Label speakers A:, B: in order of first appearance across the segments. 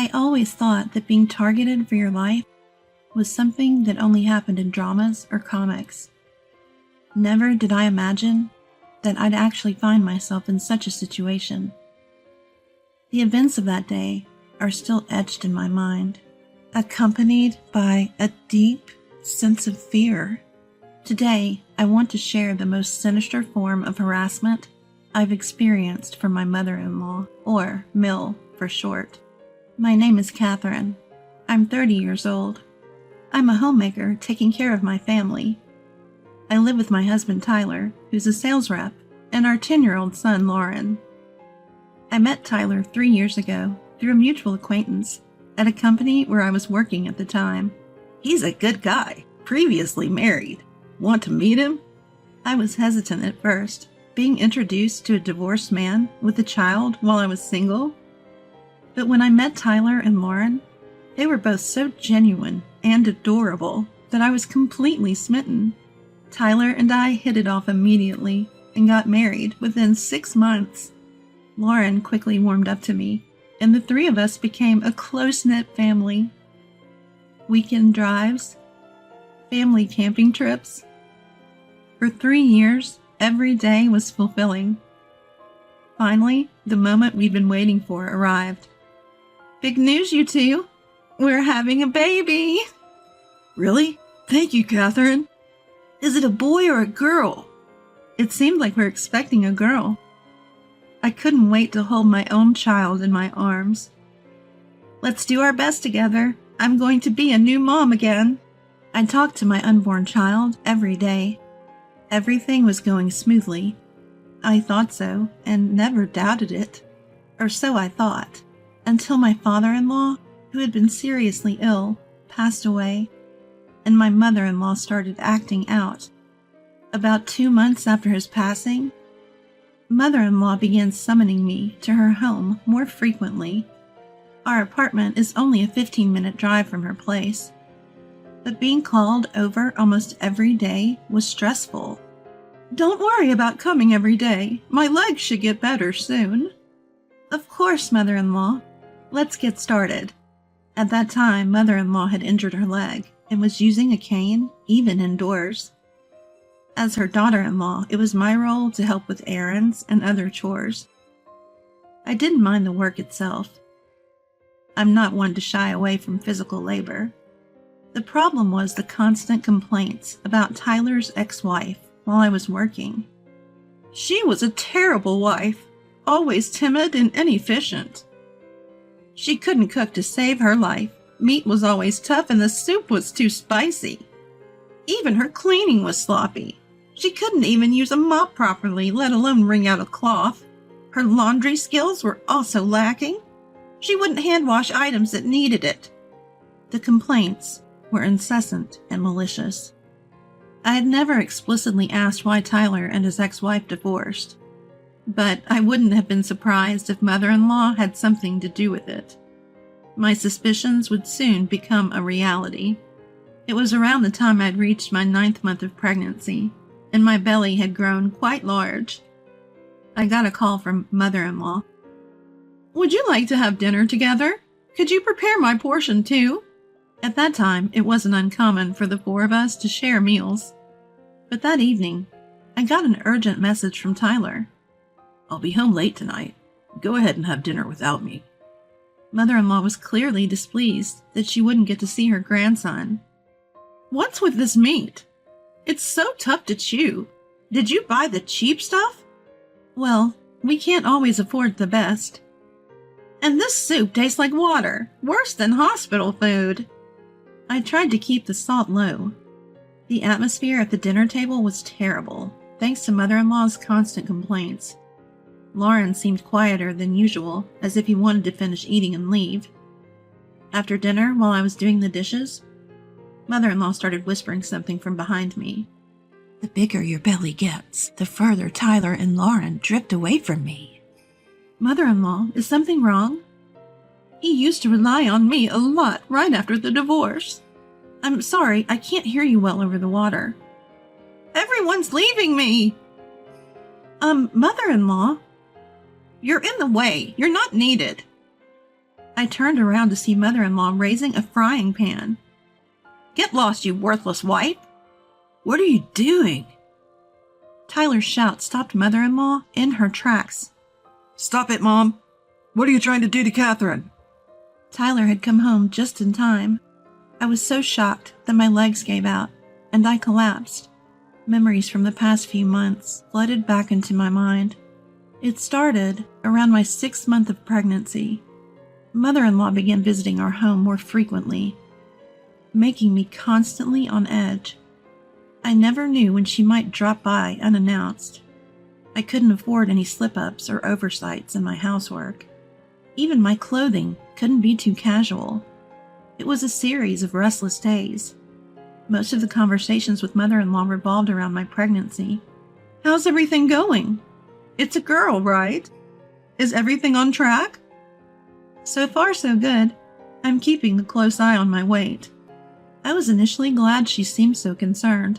A: I always thought that being targeted for your life was something that only happened in dramas or comics. Never did I imagine that I'd actually find myself in such a situation. The events of that day are still etched in my mind, accompanied by a deep sense of fear. Today, I want to share the most sinister form of harassment I've experienced from my mother-in-law, or Mill for short. My name is Catherine. I'm 30 years old. I'm a homemaker taking care of my family. I live with my husband Tyler, who's a sales rep, and our 10-year-old son Lauren. I met Tyler 3 years ago through a mutual acquaintance at a company where I was working at the time.
B: He's a good guy, previously married. Want to meet him?
A: I was hesitant at first, being introduced to a divorced man with a child while I was single. But when I met Tyler and Lauren, they were both so genuine and adorable that I was completely smitten. Tyler and I hit it off immediately and got married within 6 months. Lauren quickly warmed up to me, and the three of us became a close-knit family. Weekend drives, family camping trips. For 3 years, every day was fulfilling. Finally, the moment we'd been waiting for arrived. Big news, you two! We're having a baby!
B: Really? Thank you, Catherine. Is it a boy or a girl?
A: It seemed like we're expecting a girl. I couldn't wait to hold my own child in my arms. Let's do our best together. I'm going to be a new mom again. I talked to my unborn child every day. Everything was going smoothly. I thought so, and never doubted it. Or so I thought, until my father-in-law, who had been seriously ill, passed away, and my mother-in-law started acting out. About 2 months after his passing, mother-in-law began summoning me to her home more frequently. Our apartment is only a 15-minute drive from her place, but being called over almost every day was stressful. Don't worry about coming every day. My legs should get better soon. Of course, mother-in-law. Let's get started. At that time, mother-in-law had injured her leg and was using a cane even indoors. As her daughter-in-law, it was my role to help with errands and other chores. I didn't mind the work itself. I'm not one to shy away from physical labor. The problem was the constant complaints about Tyler's ex-wife while I was working. She was a terrible wife, always timid and inefficient. She couldn't cook to save her life. Meat was always tough and the soup was too spicy. Even her cleaning was sloppy. She couldn't even use a mop properly, let alone wring out a cloth. Her laundry skills were also lacking. She wouldn't hand wash items that needed it. The complaints were incessant and malicious. I had never explicitly asked why Tyler and his ex-wife divorced, but I wouldn't have been surprised if mother-in-law had something to do with it. My suspicions would soon become a reality. It was around the time I'd reached my 9th month of pregnancy, and my belly had grown quite large. I got a call from mother-in-law. Would you like to have dinner together? Could you prepare my portion too? At that time, it wasn't uncommon for the 4 of us to share meals. But that evening, I got an urgent message from Tyler.
B: I'll be home late tonight. Go ahead and have dinner without me.
A: Mother-in-law was clearly displeased that she wouldn't get to see her grandson. What's with this meat? It's so tough to chew. Did you buy the cheap stuff? Well, we can't always afford the best. And this soup tastes like water, worse than hospital food. I tried to keep the salt low. The atmosphere at the dinner table was terrible, thanks to mother-in-law's constant complaints. Lauren seemed quieter than usual, as if he wanted to finish eating and leave. After dinner, while I was doing the dishes, mother-in-law started whispering something from behind me.
B: The bigger your belly gets, the further Tyler and Lauren drift away from me.
A: Mother-in-law, is something wrong? He used to rely on me a lot right after the divorce. I'm sorry, I can't hear you well over the water. Everyone's leaving me! Mother-in-law? You're in the way. You're not needed. I I turned around to see mother-in-law raising a frying pan. "Get lost, you worthless wife!"
B: What are you doing?
A: Tyler's shout stopped mother-in-law in her tracks.
C: "Stop it, Mom! What are you trying to do to Catherine?"
A: Tyler had come home just in time. I was so shocked that my legs gave out, and I collapsed. Memories from the past few months flooded back into my mind. It started around my 6th month of pregnancy. Mother-in-law began visiting our home more frequently, making me constantly on edge. I never knew when she might drop by unannounced. I couldn't afford any slip-ups or oversights in my housework. Even my clothing couldn't be too casual. It was a series of restless days. Most of the conversations with mother-in-law revolved around my pregnancy. "How's everything going? It's a girl, right? Is everything on track?" So far, so good. I'm keeping a close eye on my weight. I was initially glad she seemed so concerned.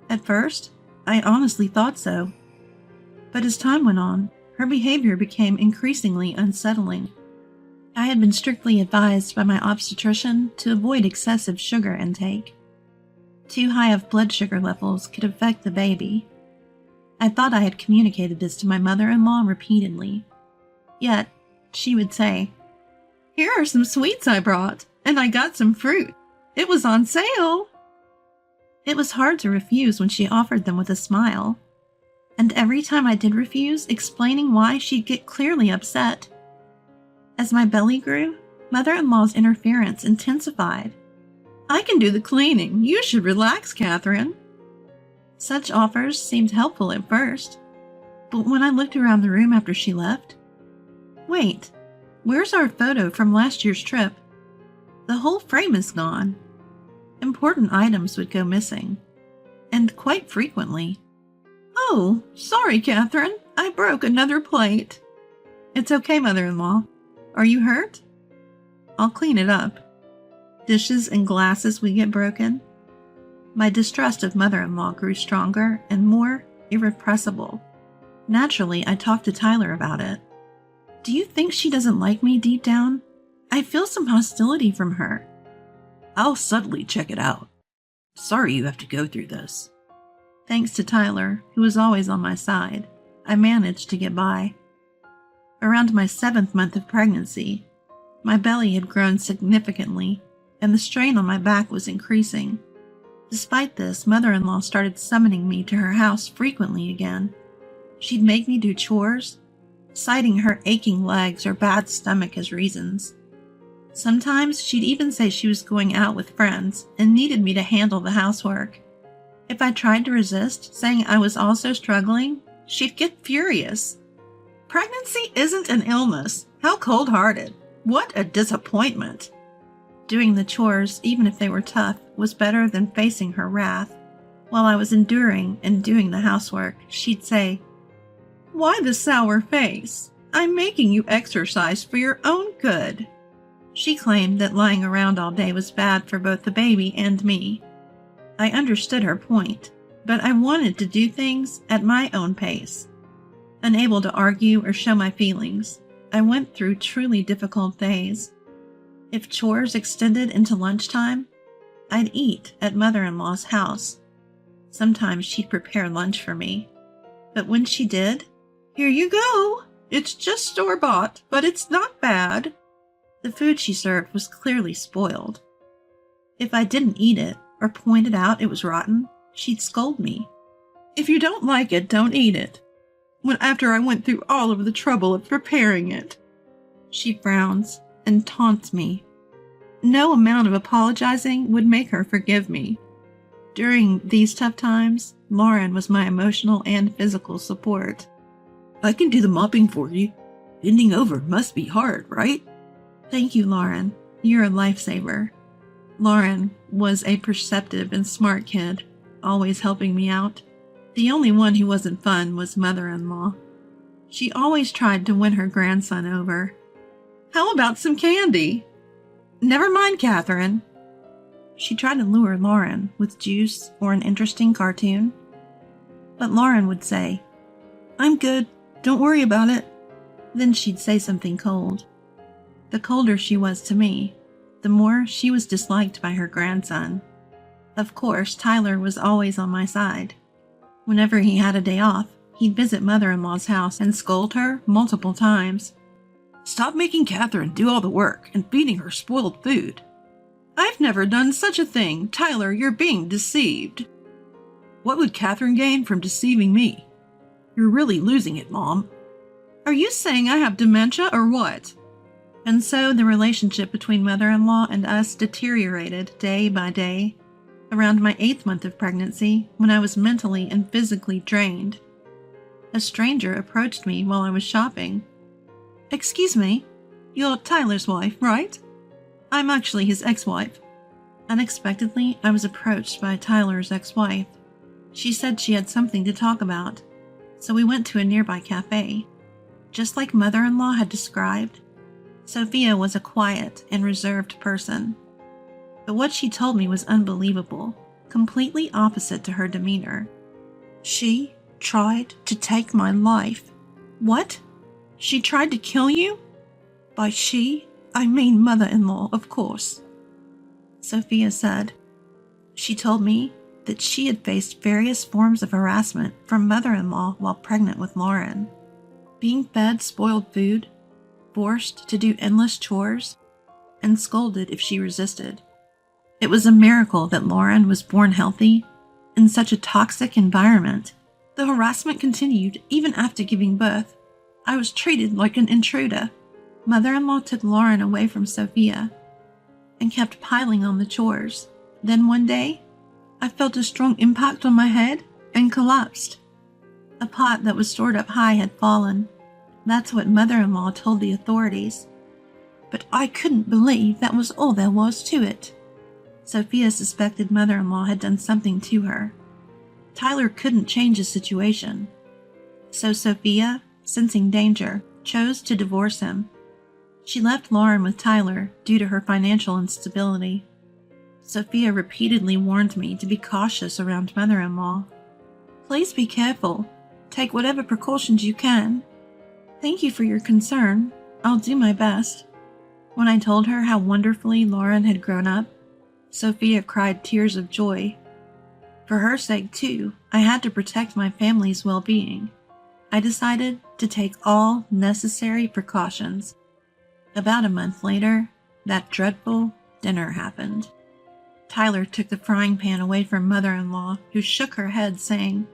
A: At first, I honestly thought so. But as time went on, her behavior became increasingly unsettling. I had been strictly advised by my obstetrician to avoid excessive sugar intake. Too high of blood sugar levels could affect the baby. I thought I had communicated this to my mother-in-law repeatedly. Yet, she would say, "Here are some sweets I brought, and I got some fruit. It was on sale." It was hard to refuse when she offered them with a smile. And every time I did refuse, explaining why, she'd get clearly upset. As my belly grew, mother-in-law's interference intensified. "I can do the cleaning. You should relax, Catherine." Such offers seemed helpful at first, but when I looked around the room after she left, wait, where's our photo from last year's trip? The whole frame is gone. Important items would go missing, and quite frequently. "Oh, sorry, Catherine. I broke another plate." "It's okay, mother-in-law. Are you hurt?" "I'll clean it up." Dishes and glasses would get broken. My distrust of mother-in-law grew stronger and more irrepressible. Naturally, I talked to Tyler about it. "Do you think she doesn't like me deep down? I feel some hostility from her."
B: I'll subtly check it out. Sorry you have to go through this.
A: Thanks to Tyler, who was always on my side, I managed to get by. Around my 7th month of pregnancy, my belly had grown significantly, and the strain on my back was increasing. Despite this, mother-in-law started summoning me to her house frequently again. She'd make me do chores, citing her aching legs or bad stomach as reasons. Sometimes she'd even say she was going out with friends and needed me to handle the housework. If I tried to resist, saying I was also struggling, she'd get furious. Pregnancy isn't an illness. How cold-hearted. What a disappointment. Doing the chores, even if they were tough, was better than facing her wrath. While I was enduring and doing the housework, she'd say, "Why the sour face? I'm making you exercise for your own good." She claimed that lying around all day was bad for both the baby and me. I understood her point, but I wanted to do things at my own pace. Unable to argue or show my feelings, I went through truly difficult days. If chores extended into lunchtime, I'd eat at mother-in-law's house. Sometimes she'd prepare lunch for me, but when she did, "Here you go. It's just store-bought, but it's not bad." The food she served was clearly spoiled. If I didn't eat it or pointed out it was rotten, she'd scold me. "If you don't like it, don't eat it. When after I went through all of the trouble of preparing it." She frowns and taunts me. No amount of apologizing would make her forgive me. During these tough times, Lauren was my emotional and physical support.
B: I can do the mopping for you. Bending over must be hard, right?
A: Thank you, Lauren. You're a lifesaver. Lauren was a perceptive and smart kid, always helping me out. The only one who wasn't fun was mother-in-law. She always tried to win her grandson over. "How about some candy?" "Never mind, Catherine." She tried to lure Lauren with juice or an interesting cartoon. But Lauren would say, "I'm good, don't worry about it." Then she'd say something cold. The colder she was to me, the more she was disliked by her grandson. Of course, Tyler was always on my side. Whenever he had a day off, he'd visit mother-in-law's house and scold her multiple times.
C: Stop making Catherine do all the work and feeding her spoiled food.
A: I've never done such a thing. Tyler, you're being deceived.
C: What would Catherine gain from deceiving me? You're really losing it, Mom.
A: Are you saying I have dementia or what? And so the relationship between mother-in-law and us deteriorated day by day. Around my 8th month of pregnancy, when I was mentally and physically drained, a stranger approached me while I was shopping. Excuse me, you're Tyler's wife, right? I'm actually his ex-wife. Unexpectedly, I was approached by Tyler's ex-wife. She said she had something to talk about, so we went to a nearby cafe. Just like mother-in-law had described, Sophia was a quiet and reserved person. But what she told me was unbelievable, completely opposite to her demeanor. She tried to take my life. What? She tried to kill you? By she, I mean mother-in-law, of course. Sophia said. She told me that she had faced various forms of harassment from mother-in-law while pregnant with Lauren. Being fed spoiled food, forced to do endless chores, and scolded if she resisted. It was a miracle that Lauren was born healthy in such a toxic environment. The harassment continued even after giving birth. I was treated like an intruder. Mother-in-law took Lauren away from Sophia and kept piling on the chores. Then one day, I felt a strong impact on my head and collapsed. A pot that was stored up high had fallen. That's what mother-in-law told the authorities. But I couldn't believe that was all there was to it. Sophia suspected mother-in-law had done something to her. Tyler couldn't change the situation. So Sophia, sensing danger, chose to divorce him. She left Lauren with Tyler due to her financial instability. Sophia repeatedly warned me to be cautious around mother-in-law. Please be careful. Take whatever precautions you can. Thank you for your concern. I'll do my best. When I told her how wonderfully Lauren had grown up, Sophia cried tears of joy. For her sake, too, I had to protect my family's well-being. I decided to take all necessary precautions. About a month later, that dreadful dinner happened. Tyler took the frying pan away from mother-in-law, who shook her head, saying,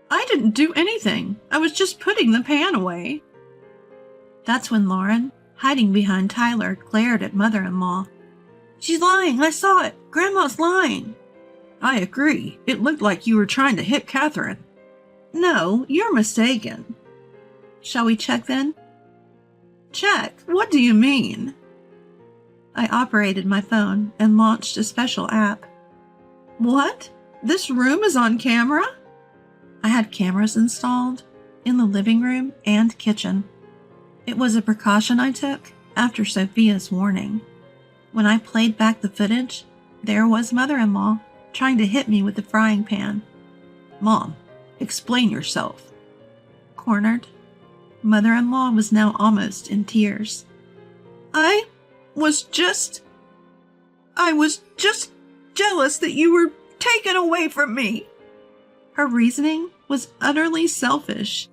A: I didn't do anything. I was just putting the pan away. That's when Lauren, hiding behind Tyler, glared at mother-in-law. She's lying. I saw it. Grandma's lying.
C: I agree. It looked like you were trying to hit Catherine.
A: No, you're mistaken. Shall we check then? Check? What do you mean? I operated my phone and launched a special app. What? This room is on camera? I had cameras installed in the living room and kitchen. It was a precaution I took after Sophia's warning. When I played back the footage, there was mother-in-law trying to hit me with the frying pan.
C: Mom, explain yourself.
A: Cornered, mother-in-law was now almost in tears. I was just jealous that you were taken away from me. Her reasoning was utterly selfish.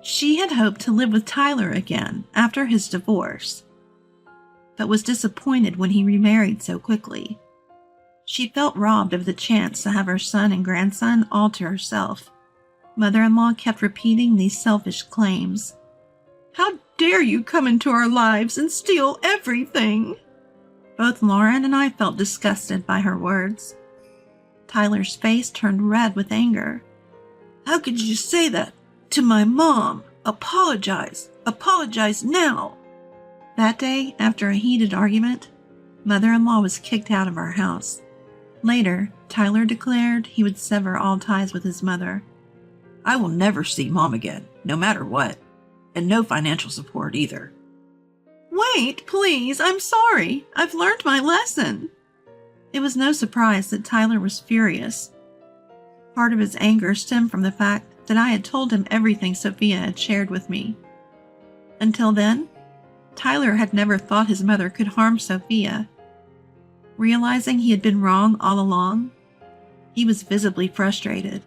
A: She had hoped to live with Tyler again after his divorce, but was disappointed when he remarried so quickly. She felt robbed of the chance to have her son and grandson all to herself. Mother-in-law kept repeating these selfish claims. How dare you come into our lives and steal everything? Both Lauren and I felt disgusted by her words. Tyler's face turned red with anger. How could you say that to my mom? Apologize. Apologize now. That day, after a heated argument, mother-in-law was kicked out of our house. Later, Tyler declared he would sever all ties with his mother.
C: I will never see Mom again, no matter what. And no financial support either.
A: Wait, please, I'm sorry. I've learned my lesson. It was no surprise that Tyler was furious. Part of his anger stemmed from the fact that I had told him everything Sophia had shared with me. Until then, Tyler had never thought his mother could harm Sophia. Realizing he had been wrong all along, he was visibly frustrated.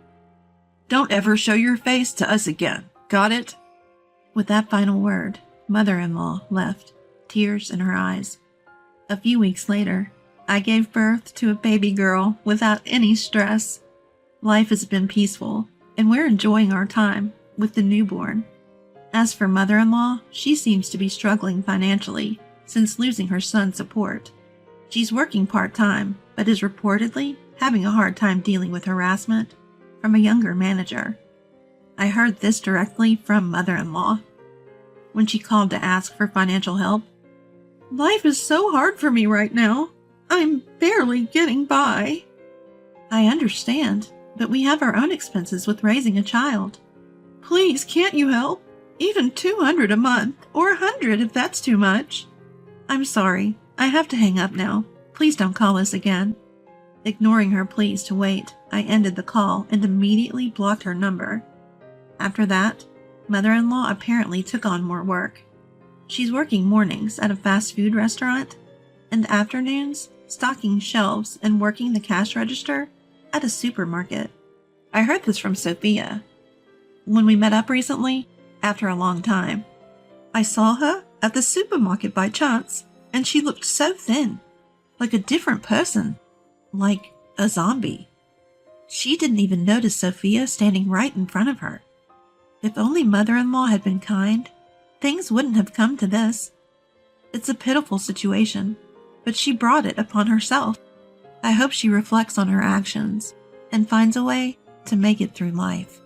C: Don't ever show your face to us again. Got it?
A: With that final word, mother-in-law left, tears in her eyes. A few weeks later, I gave birth to a baby girl without any stress. Life has been peaceful, and we're enjoying our time with the newborn. As for mother-in-law, she seems to be struggling financially since losing her son's support. She's working part-time, but is reportedly having a hard time dealing with harassment from a younger manager. I heard this directly from mother-in-law when she called to ask for financial help. Life is so hard for me right now. I'm barely getting by. I understand, but we have our own expenses with raising a child. Please, can't you help? Even $200 a month, or $100 if that's too much. I'm sorry, I have to hang up now. Please don't call us again. Ignoring her pleas to wait, I ended the call and immediately blocked her number. After that, mother-in-law apparently took on more work. She's working mornings at a fast food restaurant and afternoons stocking shelves and working the cash register at a supermarket. I heard this from Sophia when we met up recently after a long time. I saw her at the supermarket by chance, and she looked so thin, like a different person, like a zombie. She didn't even notice Sophia standing right in front of her. If only mother-in-law had been kind, things wouldn't have come to this. It's a pitiful situation, but she brought it upon herself. I hope she reflects on her actions and finds a way to make it through life.